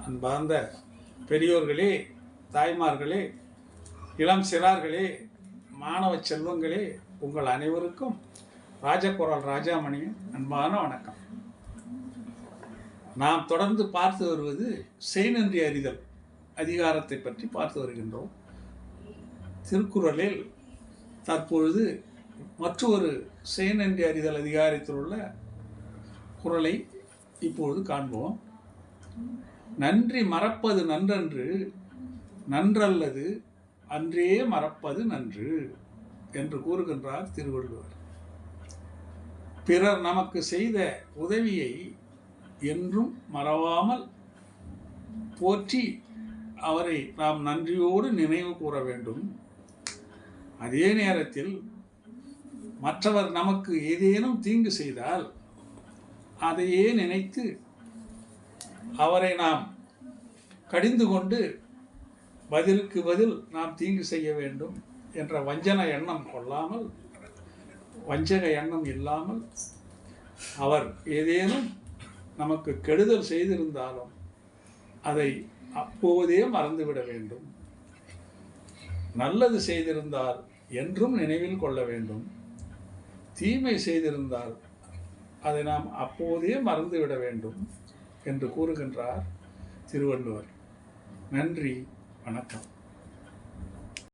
அன்பார்ந்த பெரியோர்களே, தாய்மார்களே, இளம் சிறார்களே, மாணவ செல்வங்களே, உங்கள் அனைவருக்கும் ராஜகுரல் ராஜாமணியின் அன்பான வணக்கம். நாம் தொடர்ந்து பார்த்து வருவது செய்நன்றி அறிதல் அதிகாரத்தை பற்றி பார்த்து வருகின்றோம். திருக்குறளில் தற்பொழுது மற்றொரு செய்நன்றி அறிதல் அதிகாரத்தில் உள்ள குறளை இப்பொழுது காண்போம். நன்றி மறப்பது நன்றன்று, நன்றல்லது அன்றே மறப்பது நன்று என்று கூறுகின்றார் திருவள்ளுவர். பிறர் நமக்கு செய்த உதவியை என்றும் மறவாமல் போற்றி அவரை நாம் நன்றியோடு நினைவு கூற வேண்டும். அதே நேரத்தில் மற்றவர் நமக்கு ஏதேனும் தீங்கு செய்தால் அதையே நினைத்து அவரை நாம் கடிந்து கொண்டு பதிலுக்கு பதில் நாம் தீங்கு செய்ய வேண்டும் என்ற வஞ்சக எண்ணம் கொள்ளாமல், வஞ்சக எண்ணம் இல்லாமல், அவர் ஏதேனும் நமக்கு கெடுதல் செய்திருந்தாலும் அதை அப்போதே மறந்துவிட வேண்டும். நல்லது செய்திருந்தால் என்றும் நினைவில் கொள்ள வேண்டும். தீமை செய்திருந்தால் அதை நாம் அப்போதே மறந்துவிட வேண்டும் என்று கூறுகின்றார் திருவள்ளுவர். நன்றி, வணக்கம்.